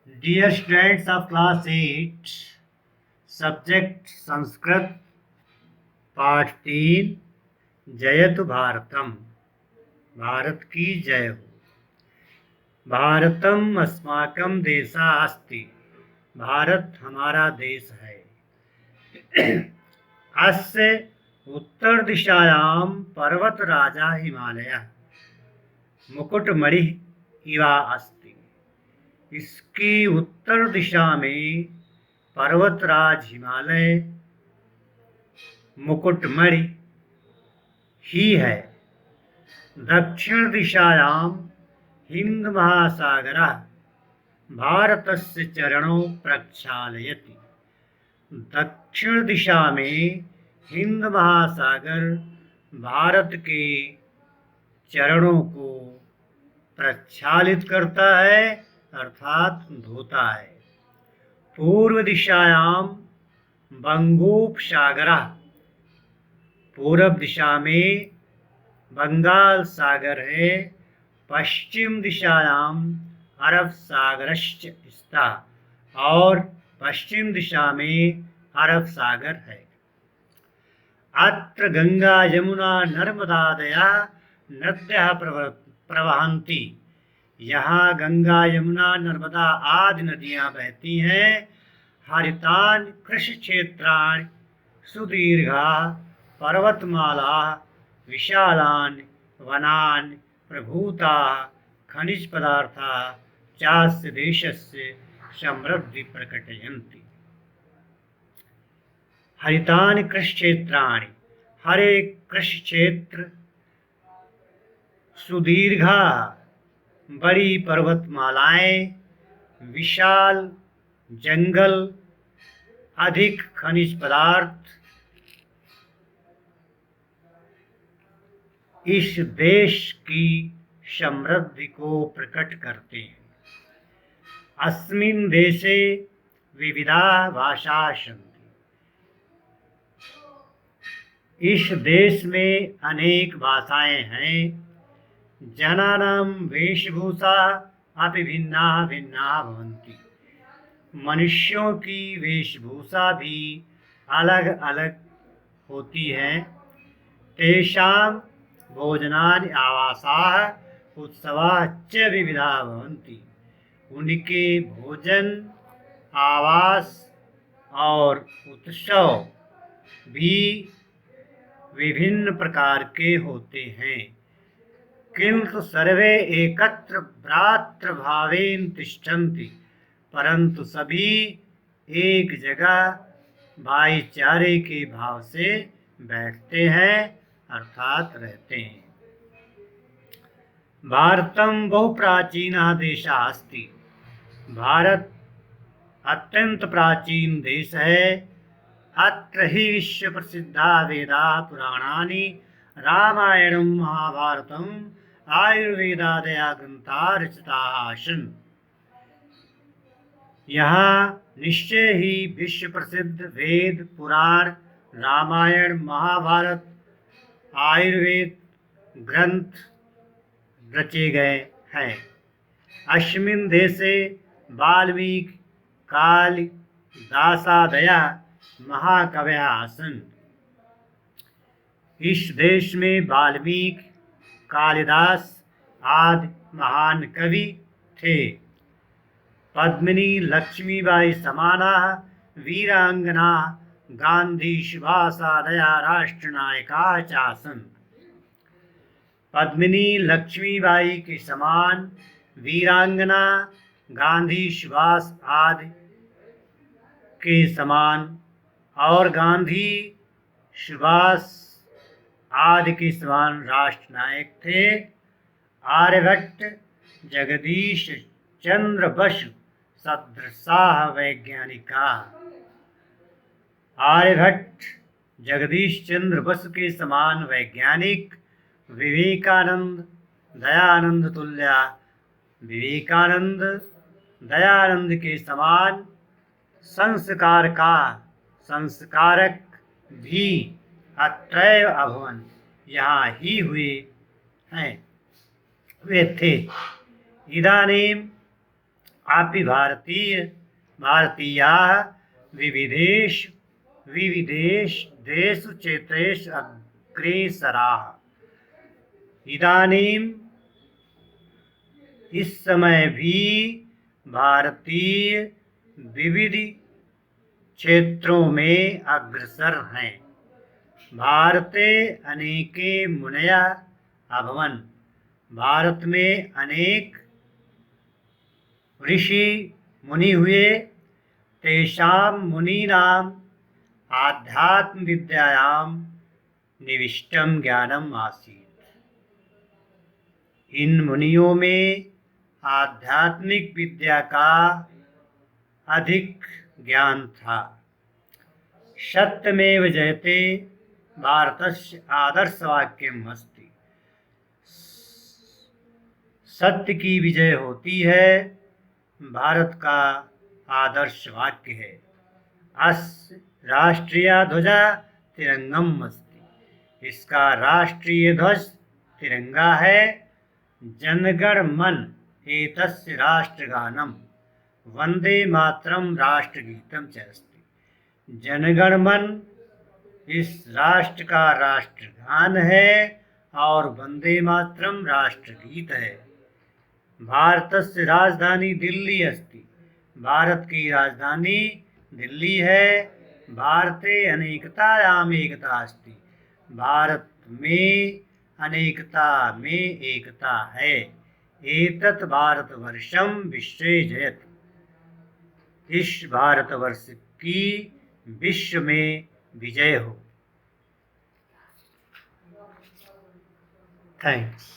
Dear students of class 8, subject Sanskrit पाठ 3 जयतु भारतम, भारत की जय हो। भारतम अस्माकं देशः अस्ति, भारत हमारा देश है। अस्य उत्तर दिशायां पर्वतराजा हिमालयः मुकुटमणिः इवा अस्ति। इसकी उत्तर दिशा में पर्वतराज हिमालय मुकुटमणि ही है। दक्षिण दिशायां हिंद महासागरः भारतस्य चरणों प्रक्षालयति। दक्षिण दिशा में हिंद महासागर भारत के चरणों को प्रक्षालित करता है अर्थात धोता है। पूर्व दिशायां बंगोपसागरः, पूर्व दिशा में बंगाल सागर है। पश्चिम दिशायां अरब सागरश्च स्तः, और पश्चिम दिशा में अरब सागर है। अत्र गंगा यमुना नर्मदादयः नद्यः प्रवहन्ति। यहाँ गंगा यमुना नर्मदा आदि नदियाँ बहती हैं। हरितानि कृषि क्षेत्राणि सुदीर्घाः पर्वतमालाः विशालानि वनानि प्रभूताः खनिज पदार्थाः चास्य देशस्य समृद्धि प्रकटयन्ति। हरितानि कृषि क्षेत्राणि, हरे कृषि क्षेत्र, सुदीर्घा बड़ी पर्वतमालाएं, विशाल जंगल, अधिक खनिज पदार्थ इस देश की समृद्धि को प्रकट करते हैं। अस्मिन् देशे विविधा भाषाः सन्ति। इस देश में अनेक भाषाएं हैं। जनानां वेशभूषा अपि भिन्ना भिन्ना भवन्ति। मनुष्यों की वेशभूषा भी अलग अलग होती है। तेषां भोजनानि आवासाः उत्सवाः च विविधा भवन्ति। उनके भोजन, आवास और उत्सव भी विभिन्न प्रकार के होते हैं। किंतु सर्वे एकत्र भ्रातृभावेन तिष्ठन्ति, परंतु सभी एक जगह भाईचारे के भाव से बैठते हैं अर्थात रहते हैं। भारतम बहुप्राचीनः देशः अस्ति। भारत अत्यंत प्राचीन देश है। अत्र हि विश्व प्रसिद्धा वेदा पुराणानि रामायणं महाभारतम् आयुर्वेदादयः ग्रंथा रचिताः आसन्। यहाँ निश्चय ही विश्व प्रसिद्ध वेद, पुराण, रामायण, महाभारत, आयुर्वेद ग्रंथ रचे गए हैं। अस्मिन् देशे वाल्मीकि कालिदासादयः महाकवयः आसन्। इस देश में वाल्मीकि, कालिदास आदि महान कवि थे। पद्मिनी लक्ष्मीबाई समानाः वीरांगनाः गांधी सुभाषादयः राष्ट्रनायकाः च आसन्। पद्मिनी लक्ष्मीबाई के समान वीरांगना, गांधी सुभाष आदि के समान और गांधी सुभाष आदि के समान राष्ट्रनायक थे। आर्यभट्ट, जगदीश चंद्र बसु सदृशाः वैज्ञानिकाः। आर्यभट्ट, जगदीश चंद्र बसु के समान वैज्ञानिक, विवेकानंद, दयानंद तुल्य, विवेकानंद, दयानंद के समान संस्कारक भी अत्रैव अभवन्, यहाँ ही हुए थे। इदानीम् आपि भारतीयाः विविधेषु क्षेत्रेषु अग्रेसराः। इदानीं इस समय भी भारतीय विविध क्षेत्रों में अग्रसर हैं। भारते अनेके मुनयः अभवन्। भारत में अनेक ऋषि मुनि हुए। तेषां मुनीनाम् आध्यात्म विद्यायां निविष्टं ज्ञानम् आसीत्। इन मुनियों में आध्यात्मिक विद्या का अधिक ज्ञान था। सत्यमेव जयते भारतस्य आदर्शवाक्यम् अस्ति। सत्य की विजय होती है, भारत का आदर्श वाक्य है। अस्य राष्ट्रीय ध्वजा तिरंगम अस्ति। इसका राष्ट्रीय ध्वज तिरंगा है। जनगण मन एतस्य राष्ट्रगानम वंदे मातरम राष्ट्रगीतम च अस्ति। जनगण मन इस राष्ट्र का राष्ट्रगान है और वंदे मातरम राष्ट्रगीत है। भारतस्य राजधानी दिल्ली अस्ति। भारत की राजधानी दिल्ली है। भारते अनेकतायाम् एकता अस्ति। भारत में अनेकता में एकता है। एतत् भारतवर्षं विश्वे जयत। इस भारतवर्ष की विश्व में विजय हो। थैंक्स।